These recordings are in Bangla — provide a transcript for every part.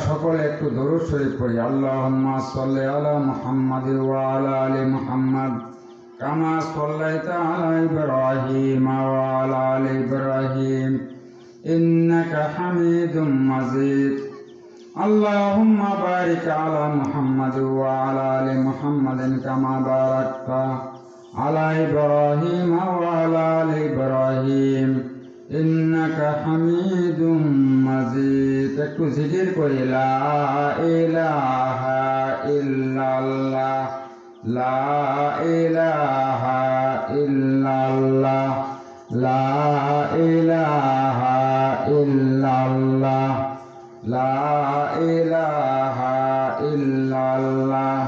সকলে একটু দরুদ শরীফ পড়ি। আল্লাহুম্মা সাল্লি আলা মুহাম্মাদ ওয়া আলা আলি মুহাম্মাদ কামা সাল্লাইতা আলা ইব্রাহিম ওয়া আলা আলি ইব্রাহিম ইন্নাকা হামিদুম মাজিদ। আল্লাহুম্মা বারিক আলা মুহাম্মাদ ওয়া আলা আলি মুহাম্মাদিন কামা বারাকতা আলা ইব্রাহিম ওয়া আলা আলি ইব্রাহিম ইন্নাকা হামিদুম মাজিদ। একটু জিকির করি, লা ইলাহা ইল্লাল্লাহ, লা ইলাহা ইল্লাল্লাহ, লা ইলাহা ইল্লাল্লাহ, লা ইলাহা ইল্লাল্লাহ,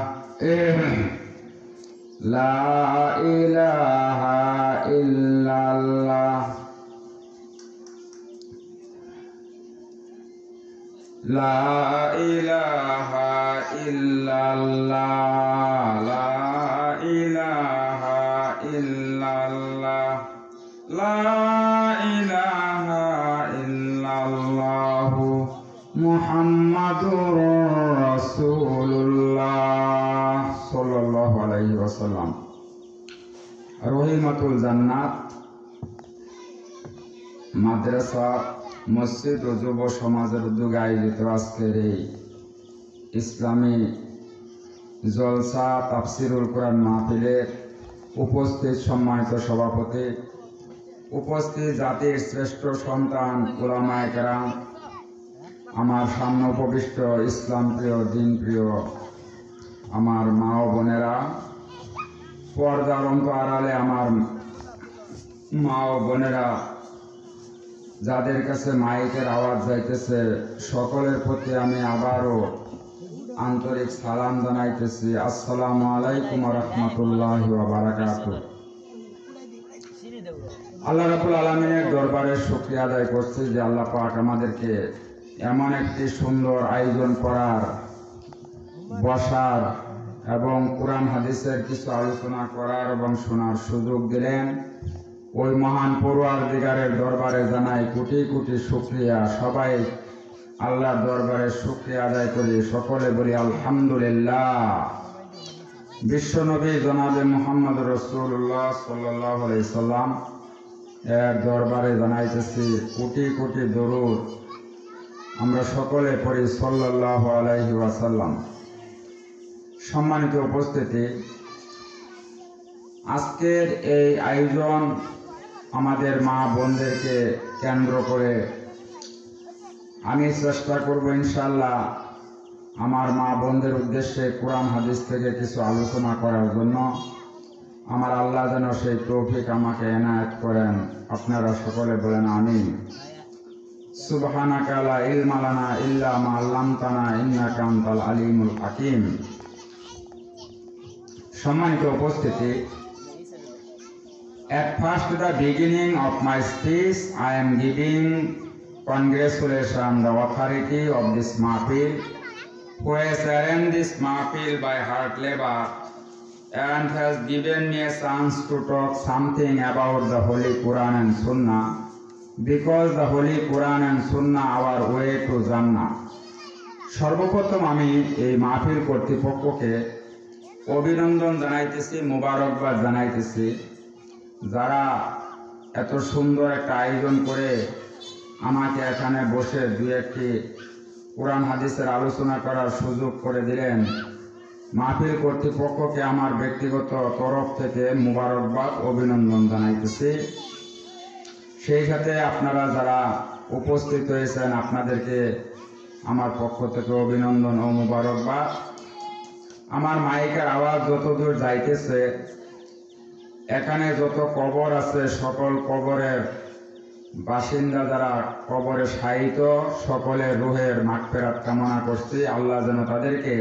লা ইলাহা ইল্লাল্লাহ, লা ইলাহা ইল্লাল্লাহ, লা ইলাহা ইল্লাল্লাহ, লা ইলাহা ইল্লাল্লাহ মুহাম্মাদুর রাসূলুল্লাহ সাল্লাল্লাহু আলাইহি ওয়াসাল্লাম। রহিমাতুল জান্নাত মাদ্রাসা, মসজিদ ও যুব সমাজের উদ্যোগে আয়োজিত আজকের এই ইসলামী জলসা তাফসিরুল কোরআন মাহফিলে উপস্থিত সম্মানিত সভাপতি, উপস্থিত জাতির শ্রেষ্ঠ সন্তান উলামায়ে কেরাম, আমার সামনে উপবিষ্ট ইসলাম প্রিয়, দিন প্রিয় আমার মা ও বোনেরা, পর্দার আড়ালে আমার মা ও বোনেরা, যাদের কাছে মাইকের আওয়াজ যাইতেছে, সকলের প্রতি আমি আবারও আন্তরিক সালাম জানাইতেছি। আসসালামু আলাইকুম ওয়া রাহমাতুল্লাহি ওয়া বারাকাতুহু। আল্লাহ রাব্বুল আলামিনের দরবারে শুকরিয়া আদায় করছি যে আল্লাহ পাক আমাদেরকে এমন একটি সুন্দর আয়োজন করার, বসার এবং কোরআন হাদিসের কিছু আলোচনা করার এবং শোনার সুযোগ দিলেন। ওই মহান পরওয়ারদিগারের দরবারে জানাই কোটি কোটি শুকরিয়া। সবাই আল্লাহর দরবারে শুকরিয়া আদায় করি, সকলে বলি আলহামদুলিল্লাহ। বিশ্বনবী জনাবে মুহাম্মদ রাসূলুল্লাহ সাল্লাল্লাহু আলাইহি সাল্লাম এর দরবারে জানাইতেছি কোটি কোটি দরুদ। আমরা সকলে পড়ি সাল্লাল্লাহু আলাইহি ওয়াসাল্লাম। সম্মানিত উপস্থিতি, আজকের এই আয়োজন আমাদের মা বোনদেরকে কেন্দ্র করে আমি চেষ্টা করব ইনশাআল্লাহ আমার মা বোনদের উদ্দেশ্যে কোরআন হাদিস থেকে কিছু আলোচনা করার জন্য। আমার আল্লাহ যেন সেই তৌফিক আমাকে এনায়েত করেন। আপনারা সকলে বলেন আমিন। সুবহানাকা লা ইলমা লানা ইল্লা মা আল্লামতানা ইন্নাকা আনতাল আলিমুল হাকিম। সম্মানিত উপস্থিতি, at first the beginning of my speech I am giving congratulations the authority of this mahfil who has arranged this mahfil by hard labor and has given me a chance to talk something about the Holy Quran and Sunnah, because the Holy Quran and Sunnah our way to Jannah. সর্বপ্রথম আমি এই মাহফিল কর্তৃপক্ষকে অভিনন্দন জানাইতেছি, মোবারকবাদ জানাইতেছি, যারা এত সুন্দর একটা আয়োজন করে আমাকে এখানে বসে দু একটি কোরআন হাদিসের আলোচনা করার সুযোগ করে দিলেন। মাহফিল কর্তৃপক্ষকে আমার ব্যক্তিগত তরফ থেকে মোবারকবাদ, অভিনন্দন জানাইতেছি। সেই সাথে আপনারা যারা উপস্থিত হয়েছেন আপনাদেরকে আমার পক্ষ থেকে অভিনন্দন ও মোবারকবাদ। আমার মাইকের আওয়াজ যতদূর যাইতেছে, এখানে যত কবর আছে সকল কবরের বাসিন্দা যারা কবরে শায়িত, সকলের রুহের মাগফিরাত কামনা করছি। আল্লাহ যেন তাদেরকে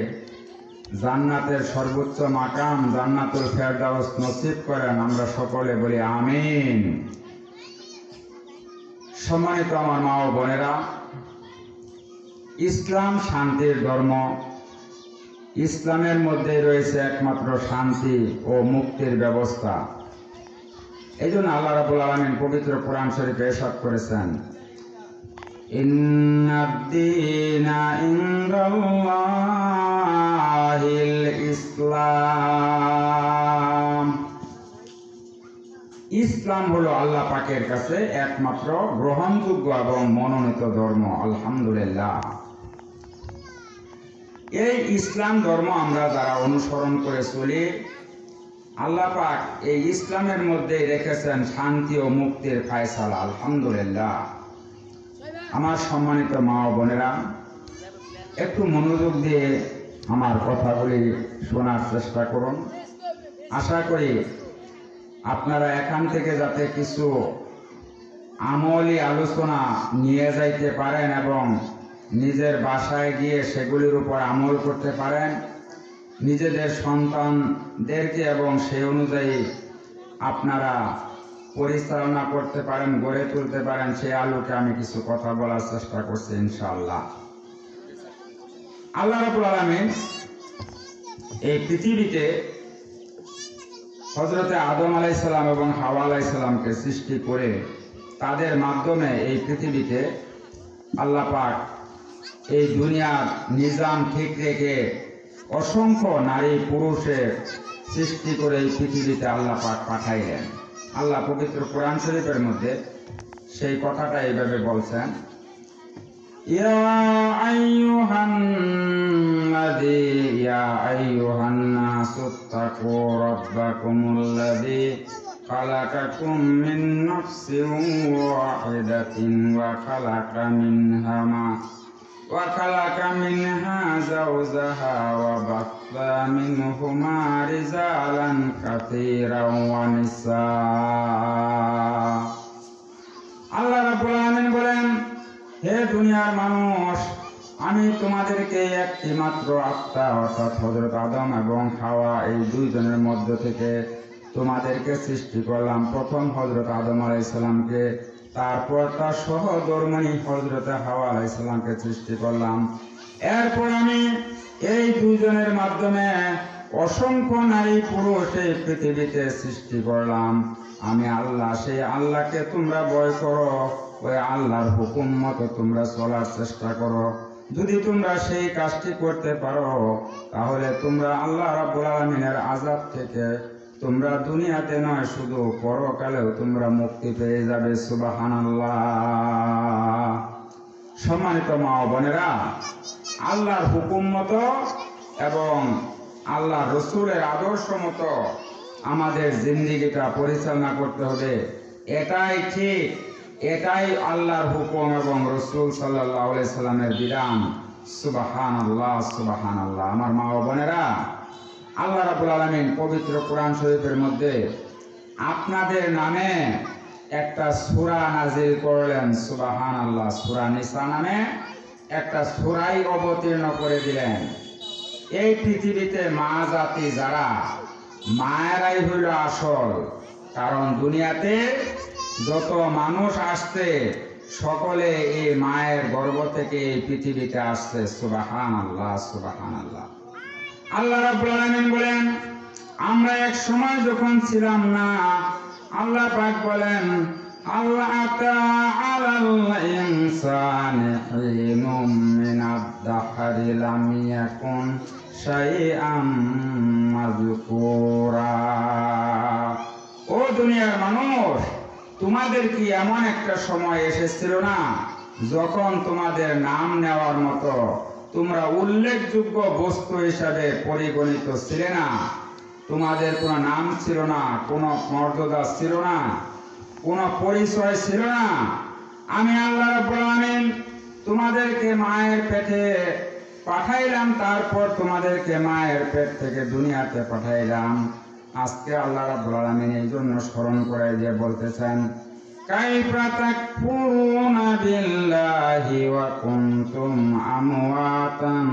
জান্নাতের সর্বোচ্চ মাকাম জান্নাতুল ফেরদাউস নসিব করেন। আমরা সকলে বলি আমিন। সম্মানিত আমার মা ও বোনেরা, ইসলাম শান্তির ধর্ম। ইসলামের মধ্যে রয়েছে একমাত্র শান্তি ও মুক্তির ব্যবস্থা। এই জন্য আল্লাহ রাব্বুল আলামিন পবিত্র কোরআন শরীফে ইরশাদ করেছেন, ইন্নাদ-দীনা ইনদাল্লাহিল ইসলাম। ইসলাম হলো আল্লাহ পাকের কাছে একমাত্র গ্রহণযোগ্য এবং মনোনীত ধর্ম। আলহামদুলিল্লাহ। এই ইসলাম ধর্ম আমরা যারা অনুসরণ করে চলি, আল্লাহ পাক এই ইসলামের মধ্যে রেখেছেন শান্তি ও মুক্তির ফায়সালা। আলহামদুলিল্লাহ। আমার সম্মানিত মা ও বোনেরা, একটু মনোযোগ দিয়ে আমার কথাগুলি শোনার চেষ্টা করুন। আশা করি আপনারা এখান থেকে যাতে কিছু আমলি আলোচনা নিয়ে যাইতে পারেন এবং নিজের বাসায় গিয়ে সেগুলির উপর আমল করতে পারেন, নিজেদের সন্তানদেরকে এবং সেই অনুযায়ী আপনারা পরিচালনা করতে পারেন, গড়ে তুলতে পারেন, সেই আলোকে আমি কিছু কথা বলার চেষ্টা করছি ইনশাআল্লাহ। আল্লাহ রাব্বুল আলামিন এই পৃথিবীতে হযরতে আদম আলাইহিস সালাম এবং হাওয়া আলাইহিস সালামকে সৃষ্টি করে তাদের মাধ্যমে এই পৃথিবীতে আল্লাহ পাক এই দুনিয়ার নিজাম ঠিক রেখে অসংখ্য নারী পুরুষের সৃষ্টি করে এই পৃথিবীতে আল্লাহ পাক পাঠাইলেন। আল্লাহ পবিত্র কোরআন শরীফের মধ্যে সেই কথাটা এইভাবে বলছেন, ইয়া আইয়ুহান নাসুত্তাকু রাব্বাকুমুল্লাযী খালাকাকুম মিন নাফসিন ওয়াহিদাতিন ওয়া খালাকা মিনহা যাওজাহা ওয়া বাথা মিনহুমা রিজালান কাসীরান ওয়া নিসা। আল্লাহ রাব্বুল আলামিন বলেন, হে দুনিয়ার মানুষ, আমি তোমাদেরকে একটি মাত্র আত্মা অর্থাৎ হযরত আদম এবং হাওয়া এই দুইজনের মধ্য থেকে তোমাদেরকে সৃষ্টি করলাম। প্রথম হযরত আদম আলাইহিস সালামকে, তারপর তার সহধর্মিণী হযরত হাওয়া আলাইহিস সালামকে সৃষ্টি করলাম। এরপর আমি এই দুইজনের মাধ্যমে অসংখ্য নারী পুরুষ এই পৃথিবীতে সৃষ্টি করলাম। আমি আল্লাহ, সেই আল্লাহকে তোমরা ভয় করো, ওই আল্লাহর হুকুম মতো তোমরা চলার চেষ্টা করো। যদি তোমরা সেই কাজটি করতে পারো, তাহলে তোমরা আল্লাহ রাব্বুল আলামিনের আযাব থেকে তোমরা দুনিয়াতে নয়, শুধু পরকালেও তোমরা মুক্তি পেয়ে যাবে। সুবহানাল্লাহ। সম্মানিত মা ও বোনেরা, আল্লাহর হুকুম মতো এবং আল্লাহ রসুলের আদর্শ মতো আমাদের জিন্দেগিটা পরিচালনা করতে হবে। এটাই ঠিক, এটাই আল্লাহর হুকুম এবং রসুল সাল্লাল্লাহু আলাইহি সাল্লামের বিধান। সুবহানাল্লাহ, সুবহানাল্লাহ। আমার মা ও বোনেরা, আল্লাহ রাব্বুল আলামিন পবিত্র কোরআন শরীফের মধ্যে আপনাদের নামে একটা সূরা নাজিল করলেন। সুবহানাল্লাহ। সূরা নিসা নামে একটা সূরাই অবতীর্ণ করে দিলেন। এই পৃথিবীতে মা জাতি যারা, মায়েরাই হইল আসল। কারণ দুনিয়াতে যত মানুষ আসছে সকলে এই মায়ের গর্ভ থেকে এই পৃথিবীতে আসছে। সুবহানাল্লাহ, সুবহানাল্লাহ। আল্লাহ রাব্বুল আলামিন বলেন, আমরা এক সময় যখন ছিলাম না, আল্লাহ পাক বলেন, আল্লাহ তাআলাল ইনসানি হিনুম মিনাদ দাহরি লাম ইয়াকুন শাইআম মাযকুরা। ও দুনিয়ার মানুষ, তোমাদের কি এমন একটা সময় এসেছিল না যখন তোমাদের নাম নেওয়ার মতো তোমরা উল্লেখযোগ্য বস্তু হিসাবে পরিগণিত ছিলে না? তোমাদের কোনো নাম ছিল না, কোনো মর্যাদা ছিল না, কোনো পরিচয় ছিল না। আমি আল্লাহ রাব্বুল আলামিন তোমাদেরকে মায়ের পেটে পাঠাইলাম, তারপর তোমাদেরকে মায়ের পেট থেকে দুনিয়াতে পাঠাইলাম। আজকে আল্লাহ রাব্বুল আলামিন এই জন্য স্মরণ করে দিয়ে বলতেছেন, কাইফা তাকফুরুনা বিল্লাহি ওয়া কুনতুম আমওয়াতান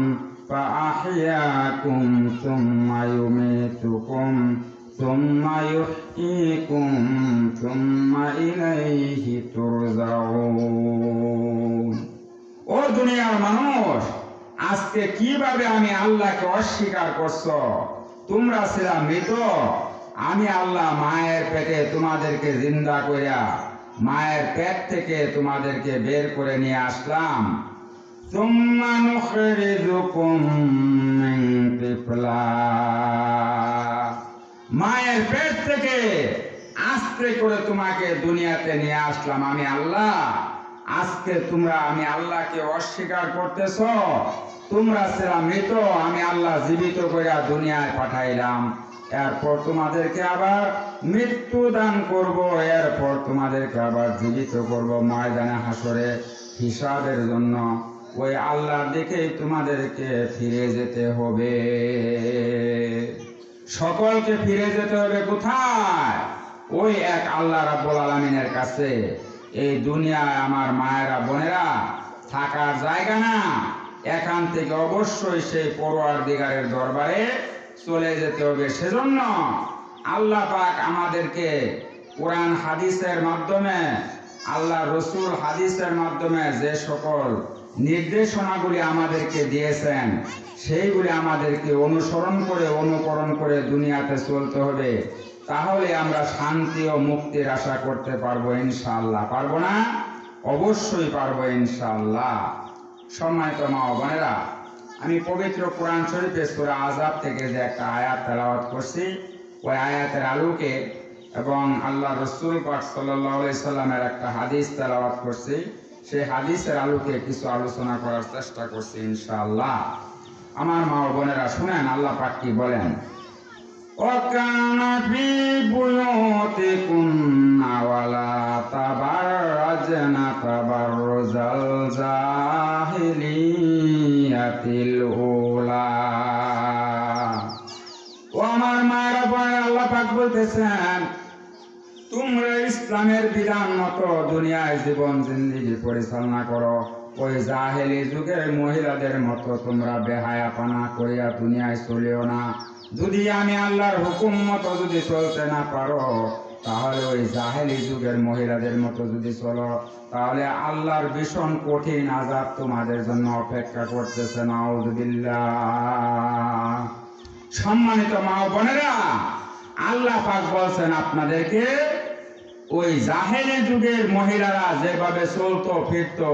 ফাআহইয়াকুম সুম্মা ইউমীতুকুম সুম্মা ইউহয়ীকুম সুম্মা ইলাইহি তুরজাউন। ও দুনিয়ার মানুষ, আজকে কিভাবে আমি আল্লাহকে অস্বীকার করছো? তোমরা ছিলা মৃত, আমি আল্লাহ মায়ের পেটে তোমাদেরকে জিন্দা কইরা মায়ের পেট থেকে তোমাদেরকে বের করে নিয়ে আসলাম। সুম্মা নুখরিজুকুম মিন তিফলা, মায়ের পেট থেকে আস্তে করে তোমাকে দুনিয়াতে নিয়ে আসলাম আমি আল্লাহ। আজকে তোমরা আমি আল্লাহকে অস্বীকার করতেছ, তোমরা ছিলা মৃত, আমি আল্লাহ জীবিত করে দুনিয়ায় পাঠাইলাম। এরপর তোমাদেরকে আবার মৃত্যু দান করব, এরপর তোমাদেরকে আবার জীবিত করব ময়দানে হাসরে হিসাবের জন্য। ওই আল্লাহর দিকে তোমাদেরকে ফিরে যেতে হবে। সকলকে ফিরে যেতে হবে কোথায়? ওই এক আল্লাহ রাব্বুল আলামিনের কাছে। এই দুনিয়ায় আমার মায়েরা বোনেরা থাকার জায়গা না, এখান থেকে অবশ্যই সেই পরওয়ারদিগারের দরবারে চলে যেতে হবে। সেজন্য আল্লাহ পাক আমাদেরকে কোরআন হাদিসের মাধ্যমে, আল্লাহ রসুল হাদিসের মাধ্যমে যে সকল নির্দেশনাগুলি আমাদেরকে দিয়েছেন সেইগুলি আমাদেরকে অনুসরণ করে অনুকরণ করে দুনিয়াতে চলতে হবে। তাহলে আমরা শান্তি ও মুক্তির আশা করতে পারবো ইনশাআল্লাহ। পারবো না? অবশ্যই পারবো ইনশাআল্লাহ। সম্মানিত মা ও বোনেরা, আমি পবিত্র কোরআন শরীফে সূরা আযাব থেকে যে একটা আয়াত তেলাওয়াত করছি, ওই আয়াতের আলোকে এবং আল্লাহ রসুল পাক সাল্লাল্লাহু আলাইহি সাল্লামের একটা হাদিস তেলাওয়াত করছি, সেই হাদিসের আলোকে কিছু আলোচনা করার চেষ্টা করছি ইনশাআল্লাহ। আমার মা ও বোনেরা শুনেন আল্লাহ পাক কি বলেন। ওয়াকানা ফি বুয়ুতিকুন্না ওয়ালা তাবাররাজনা তাবাররুজাল জাহিলিয়াতিল উলা। ও আমার মায়েরা বোনেরা, আল্লাহ পাক বলতেছেন তোমরা ইসলামের বিধান মতো দুনিয়ায় জীবন জিন্দেগি পরিচালনা করো। ওই জাহেলি যুগের মহিলাদের মতো তোমরা বেহায়াপনা করিয়া দুনিয়ায় চলিও না। যদি আমি আল্লাহর হুকুম মতো যদি চলতে না পারো, তাহলে ওই জাহেলি যুগের মহিলাদের মতো যদি চলো, তাহলে আল্লাহর ভীষণ কঠিন আযাব তোমাদের জন্য অপেক্ষা করতেছে। নাউযুবিল্লাহ। সম্মানিত মা ও বোনেরা, আল্লাহ পাক বলছেন আপনাদেরকে ওই জাহেলি যুগের মহিলারা যেভাবে চলতো ফিরতো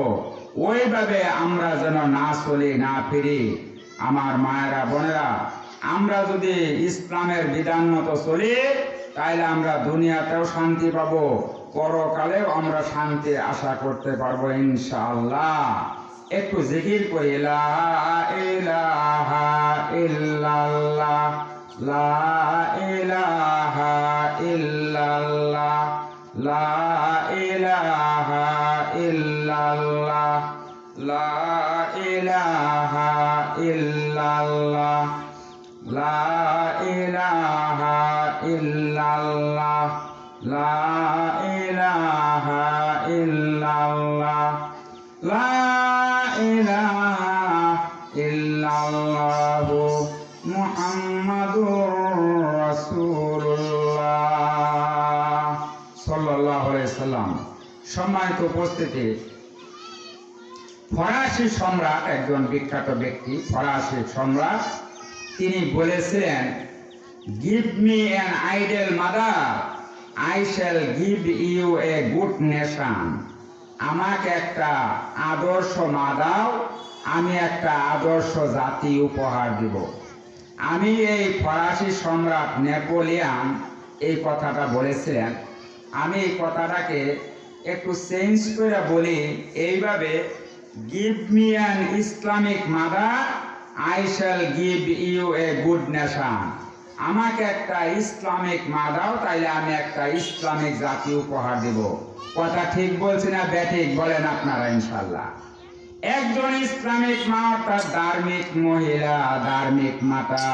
ওইভাবে আমরা যেন না চলি না ফিরি। আমার মায়েরা বোনেরা, আমরা যদি ইসলামের বিধান মতো চলি তাইলে আমরা দুনিয়াতেও শান্তি পাবো, পরকালেও আমরা শান্তি আশা করতে পারবো ইনশাআল্লাহ। একটু জিকির করি, লা ইলাহা ইল্লাল্লাহ, লা ইলাহা ইল্লাল্লাহ, লা ইলাহা ইল্লাল্লাহ, লা ইলাহা ইল্লাল্লাহ, লা ইলাহা ইল্লাল্লাহ, লা ইলাহা ইল্লাল্লাহ, লা ইলাহা ইল্লাল্লাহু মুহাম্মাদুর রাসূলুল্লাহ সাল্লাল্লাহু আলাইহি সাল্লাম। সম্মানিত উপস্থিতি, ফরাসি সম্রাট, একজন বিখ্যাত ব্যক্তি, ফরাসি সম্রাট, তিনি বলেছিলেন, give me an ideal mother, I shall give you a good nation. আমাকে একটা আদর্শ মা দাও, আমি একটা আদর্শ জাতি উপহার দিব। আমি এই ফরাসি সম্রাট নেপোলিয়ান এই কথাটা বলেছিলেন। আমি এই কথাটাকে একটু চেঞ্জ করে বলি এইভাবে, give me an Islamic mother, I shall give you a good nation. আমাকে একটা ইসলামিক মা দাও, তাইলে আমি একটা ইসলামিক জাতি উপহার দেব। কথা ঠিক বলছি না ব্যাঠিক বলেন আপনারা ইনশাল্লাহ। একজন ইসলামিক মা অর্থাৎ ধার্মিক মহিলা, ধার্মিক মাতা,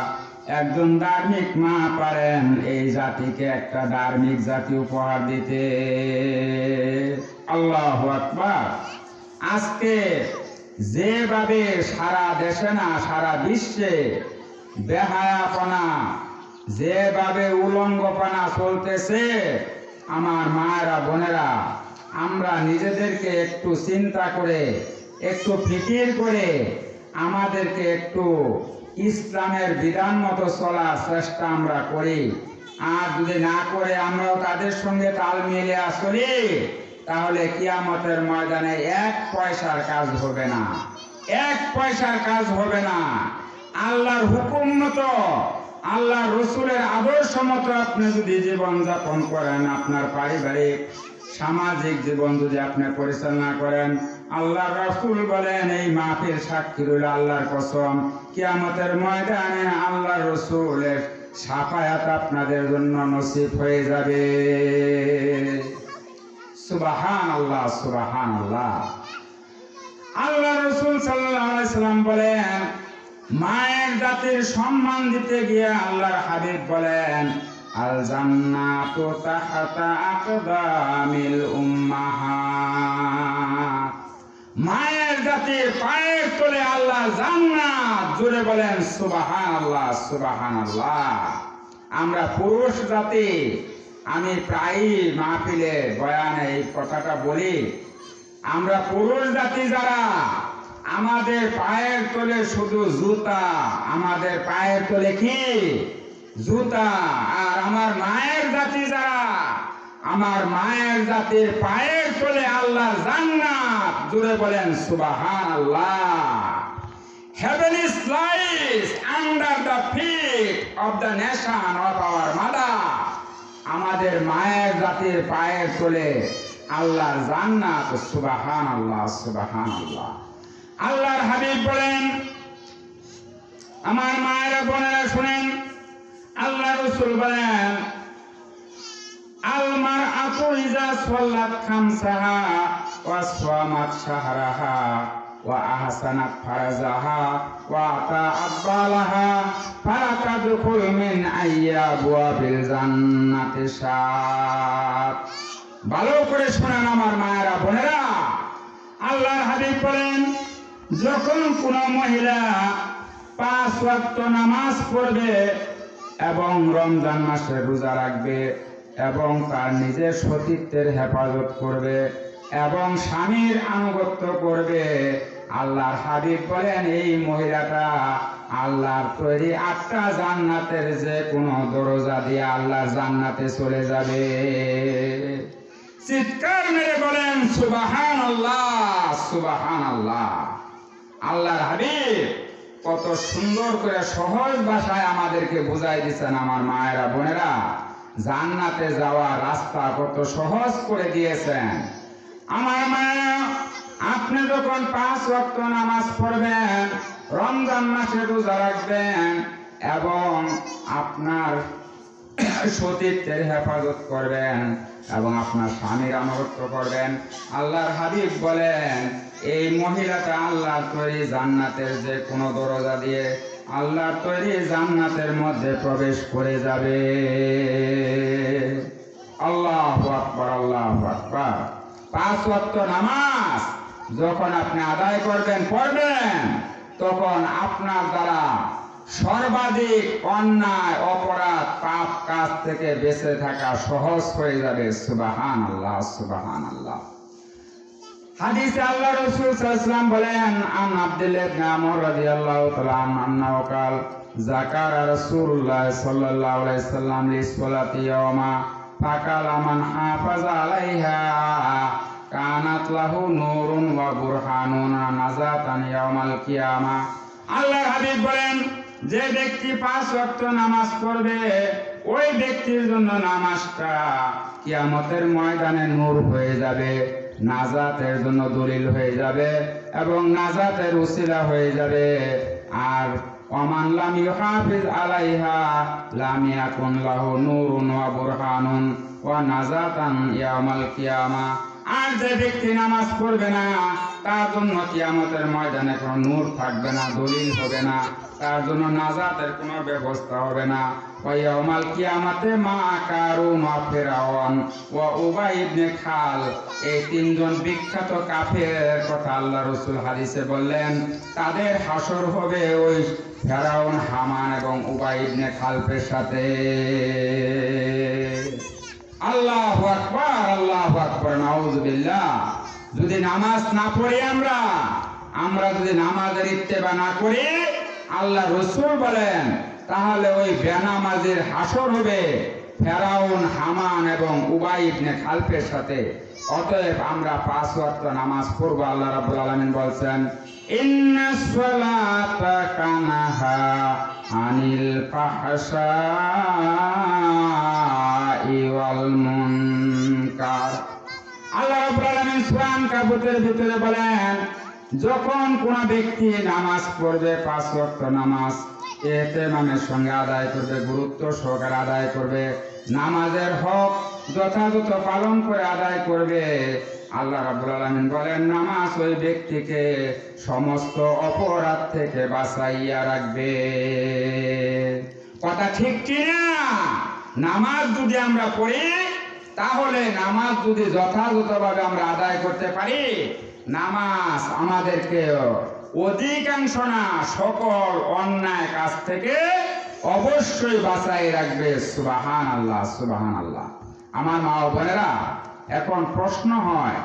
একজন ধার্মিক মা পারেন এই জাতিকে একটা ধার্মিক জাতি উপহার দিতে। আল্লাহু আকবার। আজকে যেভাবে সারা দেশে না সারা বিশ্বে বেহায়াপনা, যেভাবে উলঙ্গপনা চলতেছে, আমার মায়েরা বোনেরা, আমরা নিজেদেরকে একটু চিন্তা করে একটু ফিকির করে আমাদেরকে একটু ইসলামের বিধান মতো চলার চেষ্টা আমরা করি। আর যদি না করে আমরাও তাদের সঙ্গে তাল মিলিয়ে চলি, তাহলে কিয়ামতের ময়দানে 1 পয়সার কাজ হবে না, 1 পয়সার কাজ হবে না। আল্লাহর হুকুম মতো, আল্লাহ রসুলের আদর্শ মতো আপনি যদি জীবন যাপন করেন, আপনার পারিবারিক সামাজিক জীবন যদি আপনি পরিচালনা করেন, আল্লাহ রসুল বলেন, এই মাহফিল সাক্ষী রইল আল্লাহর কসম, কিয়ামতের ময়দানে আল্লাহ রসুলের শাফায়াত আপনাদের জন্য নসিব হয়ে যাবে। সুবহানাল্লাহ, সুবহানাল্লাহ। আল্লাহ রসুল সাল্লাল্লাহু আলাইহি সাল্লাম বলেন, মায়ের জাতির সম্মান দিতে গিয়ে আল্লাহর হাবিব বলেন, আল জান্নাতু তাহতা আকদামিল উম্মাহাত। মায়ের জাতির পায়ের তলে আল্লাহ জান্নাত। জোরে বলেন সুবহানাল্লাহ, সুবহানাল্লাহ। আমরা পুরুষ জাতি, আমি প্রায়ই মাহফিলে বয়ানে এই কথাটা বলি, আমরা পুরুষ জাতি যারা, আমাদের পায়ের তলে শুধু জুতা, আমাদের পায়ের তলে কি? জুতা। আর আমার মায়ের জাতি যারা, আমার মায়ের জাতির পায়ের তলে আল্লাহর জান্নাত। জোরে বলেন সুবহানাল্লাহ। Heaven is lies under the feet of the nation of our mother. আমাদের মায়ের জাতির পায়ের তলে আল্লাহর জান্নাত। সুবহানাল্লাহ, সুবহানাল্লাহ। আল্লাহর হাবিব বলেন, আমার মায়েরা বোনেরা শুনেন, আল্লাহ রাসূল বলেন, আল মারআতু ইযা সাল্লাত খামসাহা ওয়া সামাত শাহরাহা ওয়া আহসানাত ফারাজাহা ওয়া আতাআত বালাহা ফালাতাদখুল মিন আইয়াবিল জান্নাতি শাত। ভালো করে শুনেন আমার মায়েরা বোনেরা, আল্লাহর হাবিব বলেন, যখন কোন মহিলা 5 ওয়াক্ত নামাজ পড়বে এবং রমজান মাসে রোজা রাখবে এবং তার নিজের সতীত্বের হেফাজত করবে এবং স্বামীর আনুগত্য করবে, আল্লাহর হাবিব বলেন, এই মহিলাটা আল্লাহর তৈরি 8টা জান্নাতের যে কোনো দরজা দিয়ে আল্লাহর জান্নাতে চলে যাবে। চিৎকার মেরে বলেন সুবহানাল্লাহ, সুবহানাল্লাহ। আল্লাহর হাবিব কত সুন্দর করে সহজ ভাষায় আমাদেরকে বুঝাই দিয়েছেন। আমার মায়েরা বোনেরা, জান্নাতে যাওয়ার রাস্তা কত সহজ করে দিয়েছেন। আমার মায়েরা, আপনি যখন 5 ওয়াক্ত নামাজ পড়বেন, রমজান মাসে রোজা রাখবেন এবং আপনার সতীত্বের হেফাজত করবেন এবং আপনার স্বামীর আনুগত্য করবেন, আল্লাহর হাবিব বলেন, এই মহিলাটা আল্লাহর তৈরি জান্নাতের যে কোনো দরজা দিয়ে আল্লাহর তৈরি জান্নাতের মধ্যে প্রবেশ করে যাবে। আল্লাহু আকবার, আল্লাহু আকবার। 5 ওয়াক্ত নামাজ যখন আপনি আদায় করবেন, পড়বেন, তখন আপনার দ্বারা সর্বাধিক অন্যায় অপরাধ পাপ কাজ থেকে বেঁচে থাকা সহজ হয়ে যাবে। সুবহানাল্লাহ, সুবহানাল্লাহ। হাদিসে আল্লাহ রাসূল সাল্লাল্লাহু আলাইহি ওয়াসাল্লাম বলেন, আন আব্দুল্লাহ ইবনে আমর রাদিয়াল্লাহু তাআলা আনহু কাল যাকারা রাসূলুল্লাহ সাল্লাল্লাহু আলাইহি ওয়াসাল্লাম লিসসালাতি ইয়াওমা ফাকালা মান হাফাজা আলাইহা কানাত লাহু নূরুন ওয়া বুরহানুন নাজাতান ইয়াউমাল কিয়ামা। আল্লাহর হাবিব বলেন, যে ব্যক্তি 5 ওয়াক্ত নামাজ পড়বে, ওই ব্যক্তির জন্য নামাজটা কিয়ামতের ময়দানে নূর হয়ে যাবে, নাজাতের জন্য দলিল হয়ে যাবে এবং নাজাতের উসিলা হয়ে যাবে। আর ওমান লাম ইউহাফিজ আলাইহা লাম ইয়াকুন লাহু নূরুন ওয়া বুরহানুন ওয়া নাজাতান ইয়াউমাল কিয়ামা। আর যে ব্যক্তি নামাজ পড়বে না, তার জন্য কিয়ামতের ময়দানে কোনো নূর থাকবে না, দলিল হবে না, তার জন্য নাজাতের কোনো ব্যবস্থা হবে না। ওয়া ইয়াউমাল কিয়ামাতে মা কারুন ওয়া ফিরাউন ওয়া উবাই ইবনে খাল, এই 3 জন বিখ্যাত কাফের কথা আল্লাহ রাসূল হাদিসে বললেন, তাদের হাসর হবে ওই ফেরাউন, হামান এবং উবাই ইবনে খালফের সাথে। আল্লাহু আকবার, আল্লাহু আকবার, নাউযুবিল্লাহ। যদি নামাজ না পড়ি আমরা যদি নামাজের ইত্তেবা না করি, আল্লাহ রাসূল বলেন, তাহলে ওই বেনামাজের হাসর হবে ফেরাউন, হামান এবং উবাই ইবনে খালফের সাথে। অতএব আমরা 5 ওয়াক্ত নামাজ পড়ব। আল্লাহ রাব্বুল আলামিন বলছেন, ইন্নাস সালাতা কানাহা আনিল ফাহশাই ওয়াল মুনকার। আল্লাহ রাব্বুল আলামিন সূরা আনকাবুতের ভিতরে বলেন, যখন কোন ব্যক্তি নামাজ পড়বে, 5 ওয়াক্ত নামাজ ইহতিমামের সঙ্গে আদায় করবে, গুরুত্ব সহকারে আদায় করবে, নামাজের হক যথাযথ পালন করে আদায় করবে, আল্লাহ রাব্বুল আলামিন বলেন নামাজ ওই ব্যক্তিকে সমস্ত অপরাধ থেকে বাঁচাইয়া রাখবে। কথা ঠিক কিনা? নামাজ যদি আমরা পড়ি, তাহলে নামাজ যদি যথাযথভাবে আমরা আদায় করতে পারি, নামাজ আমাদেরকে অধিকাংশ না সকল অন্যায় কাজ থেকে অবশ্যই বাঁচাই রাখবে। সুবহানাল্লাহ, সুবহানাল্লাহ। আমার মা ও বোনেরা, এখন প্রশ্ন হয়,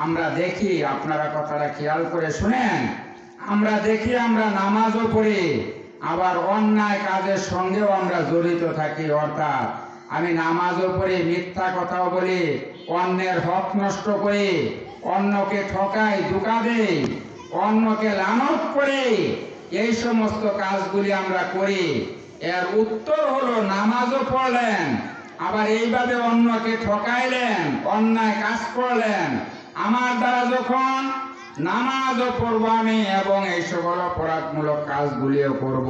আমরা দেখি, আপনারা কথাটা খেয়াল করে শুনেন, আমরা দেখি আমরা নামাজও পড়ি, আবার অন্যায় কাজের সঙ্গেও আমরা জড়িত থাকি। অর্থাৎ আমি নামাজও পড়ি, মিথ্যা কথাও বলি, অন্যের হক নষ্ট করি, অন্যকে ঠকাই, ধোঁকা দেই, অন্যকে লানত করি, এই সমস্ত কাজগুলি আমরা করি। এর উত্তর হলো নামাজও পড়লেন, আবার এইভাবে অন্যকে ঠকাইলেন, অন্যায় কাজ করলেন। আমার দ্বারা যখন নামাজও পড়বো আমি এবং এই সকল অপরাধমূলক কাজগুলিও করব,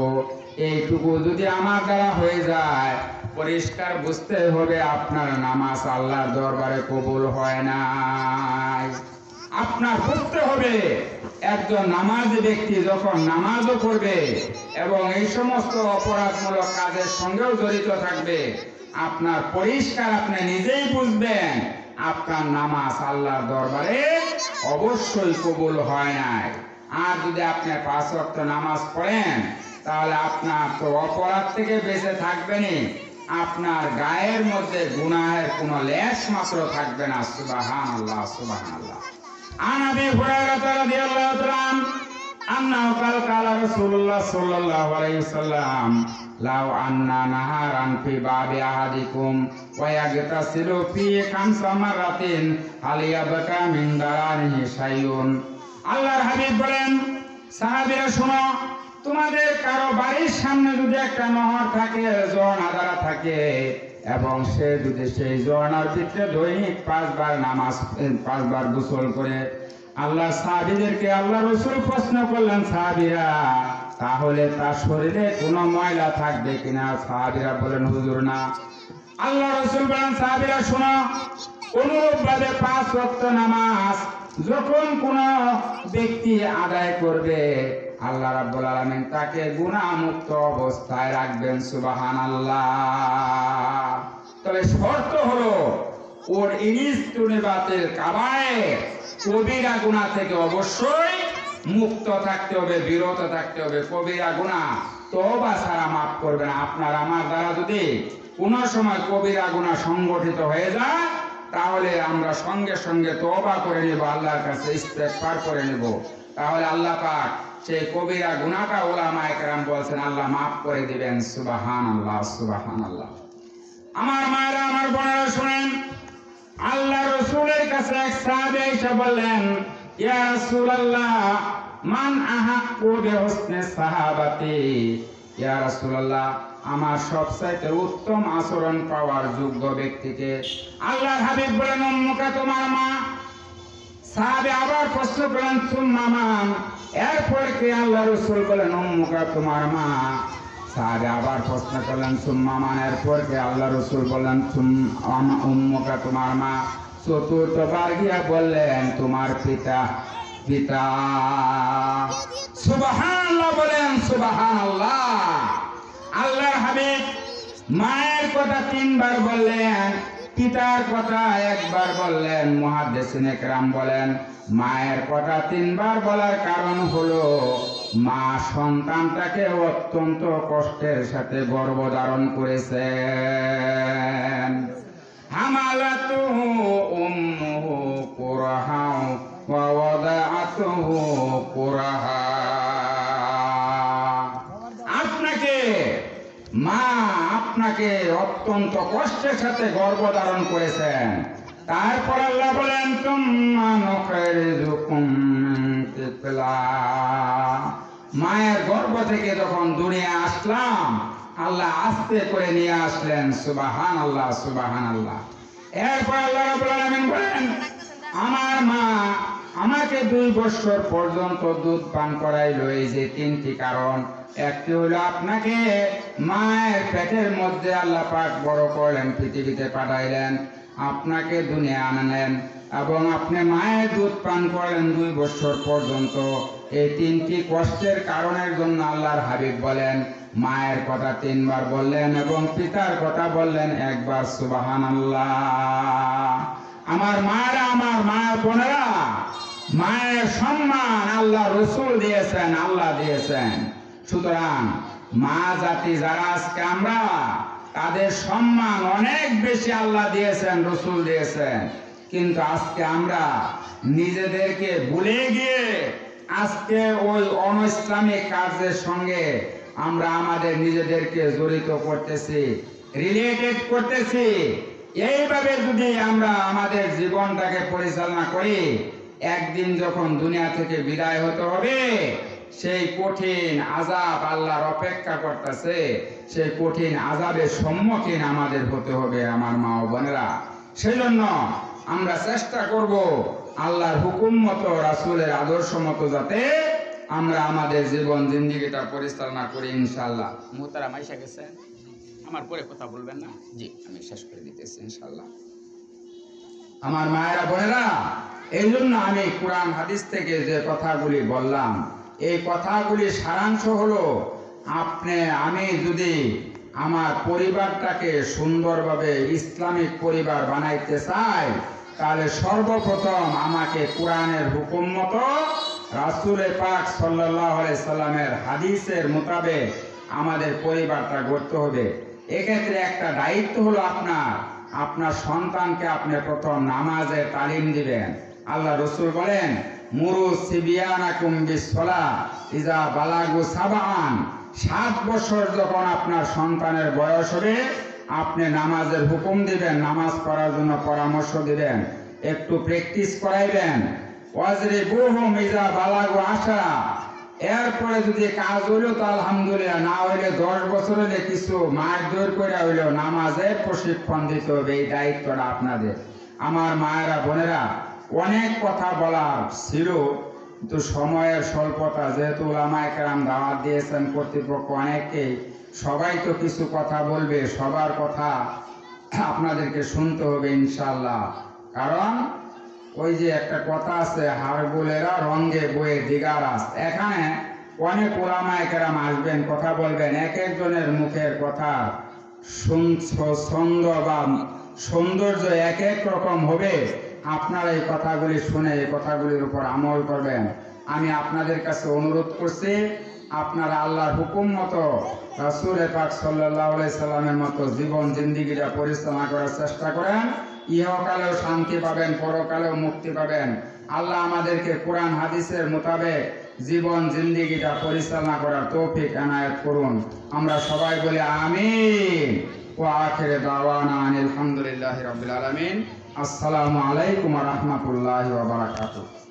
এইটুকু যদি আমার দ্বারা হয়ে যায়, পরিষ্কার বুঝতে হবে আপনার নামাজ আল্লাহর দরবারে কবুল হয় নাই। আপনার বুঝতে হবে একজন নামাজি ব্যক্তি যখন নামাজও করবে এবং এই সমস্ত অপরাধমূলক কাজের সঙ্গেও জড়িত থাকবে, আপনার পরিষ্কার আপনি নিজেই বুঝবেন আপনার নামাজ আল্লাহর দরবারে অবশ্যই কবুল হয় নাই। আর যদি আপনি 5 ওয়াক্ত নামাজ পড়েন, তাহলে আপনার তো অপরাধ থেকে বেঁচে থাকবেনই, আপনার গায়ের মধ্যে গুনাহের কোনো লেশ মাত্র থাকবে না। সুবহানাল্লাহ, সুবহানাল্লাহ। আন আবি হুরায়রা রাদিয়াল্লাহু তাআলা আন্নাহু ক্বালা রাসূলুল্লাহ সাল্লাল্লাহু আলাইহি ওয়াসাল্লাম, লাউ আন্না নাহারান ফি বাবি আহাদিকুম ওয়া ইয়াগতাসিলু ফি খামসা মারাতিন হাল ইয়াবকা মিন দারানিহি শাইউন। আল্লাহর হাবিব বলেন, সাহাবীরা শোনো, তোমাদের কারো বাড়ির সামনে যদি একটা নহর থাকে, ঝর্ণা থাকে, এবং সে যদি সেই ঝর্ণার ভিতরে দৈনিক 5 বার নামাজ, 5 বার গোসল করে, আল্লাহ সাহাবীদেরকে আল্লাহ রাসূল প্রশ্ন করলেন, সাহাবীরা তাহলে তার শরীরে কোনো ময়লা থাকবে কিনা? সাহাবীরা বলেন, হুজুর না। আল্লাহ রাসূল বলেন, সাহাবীরা শোনো, অনুরূপভাবে 5 ওয়াক্ত নামাজ যখন কোন ব্যক্তি আদায় করবে, আল্লাহ রাব্বুল আলামিন তাকে গুনাহমুক্ত অবস্থায় রাখবেন। সুবহানাল্লাহ। তবে শর্ত হলো ওর ইনিস্তুনিবাতিল কাবায়ের, কবিরা গুনাহ থেকে অবশ্যই মুক্ত থাকতে হবে, বিরত থাকতে হবে। কবিরা গুনাহ তওবা ছাড়া মাফ করবে না। আপনার আমার দ্বারা যদি কোনো সময় কবিরা গুনাহ সংগঠিত হয়ে যায়, তাহলে আমরা সঙ্গে সঙ্গে তওবা করে নেব, আল্লাহর কাছে ইস্তেগফার করে নেব, তাহলে আল্লাহ পাক সেই কবিরা গুনাহটা উলামায়ে কেরাম বলছেন আল্লাহ মাফ করে দিবেন। সুবহানাল্লাহ, সুবহানাল্লাহ। আমার মায়েরা, আমার বোনেরা শুনেন, আল্লাহ রাসূলের কাছে এক সাহাবী এসে বললেন, ইয়া রাসূলুল্লাহ, মান আহাক্কু বিহুসনি সাহাবাতি। ইয়া রাসূলুল্লাহ, আমার সবচাইতে উত্তম আচরণ পাওয়ার যোগ্য ব্যক্তিকে? আল্লাহর হাবিব বলেন, উম্মুকা, তোমার মা। সাহাবী আবার প্রশ্ন করলেন, সুম্মা মান? এরপর কি? আল্লাহ রাসূল বলেন, উম্মুকা, তোমার মা। সাহাবী আবার প্রশ্ন করলেন, সুম্মা মান? এরপর কি? আল্লাহ রাসূল বলেন, উম্মুকা, তোমার মা। চতুর্থবার গিয়া বললেন, তোমার পিতা। পিতা। সুবহানাল্লাহ বলেন, সুবহানাল্লাহ। আল্লাহর হাবিব মায়ের কথা 3 বার বললেন, পিতার কথা 1 বার বললেন। মুহাদ্দিসিনে কেরাম বলেন, মায়ের কথা 3 বার বলার কারণ হলো মা সন্তানটাকে অত্যন্ত কষ্টের সাথে গর্ভধারণ করেছেন। হামালাতুহু উম্মুহু কুরহা ওয়া ওয়াদাআতুহু কুরহা। আপনাকে মা আপনাকে অত্যন্ত কষ্টের সাথে গর্ভধারণ করেছেন। তারপর আল্লাহ বলেন মায়ের গর্ভ থেকে যখন দুনিয়া আসলাম আল্লাহ আস্তে করে নিয়ে আসলেন। সুবহানাল্লাহ, সুবহানাল্লাহ। এরপর আল্লাহ রাব্বুল আলামিন বলেন আমার মা আমাকে 2 বছর পর্যন্ত দুধ পান করাইলো। এই যে 3টি কারণ, একটি হলো আপনাকে মায়ের পেটের মধ্যে আল্লাহ পাক বড় করলেন, পৃথিবীতে পাঠাইলেন, আপনাকে দুনিয়া আনলেন এবং আপনি মায়ের দুধ পান করলেন 2 বছর পর্যন্ত। এই 3টি কষ্টের কারণের জন্য আল্লাহর হাবিব বলেন মায়ের কথা 3 বার বললেন এবং পিতার কথা বললেন 1 বার। সুবহানাল্লাহ। আমার মায়েরা, আমার মায়ের বোনেরা, মায়ের সম্মান আল্লাহ রসুল দিয়েছেন, আল্লাহ দিয়েছেন। সুতরাং মা জাতি যারা আজকে আমরা, তাদের সম্মান অনেক বেশি আল্লাহ দিয়েছেন, রসুল দিয়েছেন। কিন্তু আজকে আমরা নিজেদেরকে ভুলে গিয়ে আজকে ওই অনৈসলামিক কাজের সঙ্গে আমরা আমাদের নিজেদেরকে জড়িত করতেছি, রিলেটেড করতেছি। এইভাবে যদি আমরা আমাদের জীবনটাকে পরিচালনা করি, একদিন যখন দুনিয়া থেকে বিদায় হতে হবে, সেই কঠিন আযাব আল্লাহর অপেক্ষা করতেছে, সেই কঠিন আযাবের সম্মুখীন আমাদের হতে হবে আমার মা ও বোনেরা। সেই জন্য আমরা চেষ্টা করব আল্লাহর হুকুম মতো, রাসূলের আদর্শ মতো যাতে আমরা আমাদের জীবন জিন্দেগিটা পরিচালনা করি ইনশাআল্লাহ। মুহতারাম আয়েশা গেছেন, আমার পরে কথা বলবেন না? জি, আমি শেষ করে দিতেছি ইনশাআল্লাহ। আমার মায়েরা বোনেরা, এই জন্য আমি কোরআন হাদিস থেকে যে কথাগুলি বললাম, এই কথাগুলি সারাংশ হলো আমি যদি আমার পরিবারটাকে সুন্দরভাবে ইসলামিক পরিবার বানাইতে চাই, তাহলে সর্বপ্রথম আমাকে কোরআনের হুকুম মতো, রাসূল পাক সাল্লাল্লাহু আলাইহি সাল্লামের হাদিসের মোতাবেক আমাদের পরিবারটা গড়তে হবে। এক্ষেত্রে একটা দায়িত্ব হলো আপনার সন্তানকে আপনি প্রথম নামাজের তালিম দিবেন। আল্লাহ রসুল বলেন মুরু সিবিয়ানাকুম বিসসালাহ ইজা বালাগু সাবআন। 7 বছর যখন আপনার সন্তানের বয়স হবে, আপনি নামাজের হুকুম দিবেন, নামাজ পড়ার জন্য পরামর্শ দিবেন, একটু প্র্যাকটিস করাইবেন। ওয়াজরিবুহুম ইজা বালাগু 10। এরপরে যদি কাজ হইল তো আলহামদুলিল্লাহ, না হইলে 10 বছর হলে কিছু মারধর করে হইলেও নামাজের প্রশিক্ষণ দিতে হবে। এই দায়িত্বটা আপনাদের। আমার মায়েরা বোনেরা, অনেক কথা বলার ছিল, কিন্তু সময়ের স্বল্পতা, যেহেতু উলামায়ে কেরাম দাওয়াত দিয়েছেন কর্তৃপক্ষ অনেকেই, সবাই তো কিছু কথা বলবে, সবার কথা আপনাদেরকে শুনতে হবে ইনশাআল্লাহ। কারণ ওই যে একটা কথা আছে, হাড়গুলেরা রঙে বয়ে দিগারাস। এখানে অনেক উলামায়ে কেরাম আসবেন, কথা বলবেন, এক একজনের মুখের কথা ছন্দ বা সৌন্দর্য এক এক রকম হবে। আপনারা এই কথাগুলি শুনে এই কথাগুলির উপর আমল করবেন। আমি আপনাদের কাছে অনুরোধ করছি, আপনারা আল্লাহর হুকুম মতো, রাসূল পাক সাল্লাল্লাহু আলাইহি সাল্লামের মতো জীবন জিন্দেগিটা পরিচালনা করার চেষ্টা করেন। ইহকালেও শান্তি পাবেন, পরকালেও মুক্তি পাবেন। আল্লাহ আমাদেরকে কোরআন হাদিসের মোতাবেক জীবন জিন্দেগিটা পরিচালনা করার তৌফিক এনায়েত করুন। আমরা সবাই বলি আমিন। ওয়া আখিরু দাওয়ানা আলহামদুলিল্লাহি রাব্বিল আলামিন। আসসালামু আলাইকুম ওয়া রাহমাতুল্লাহি ওয়া বারাকাতুহু।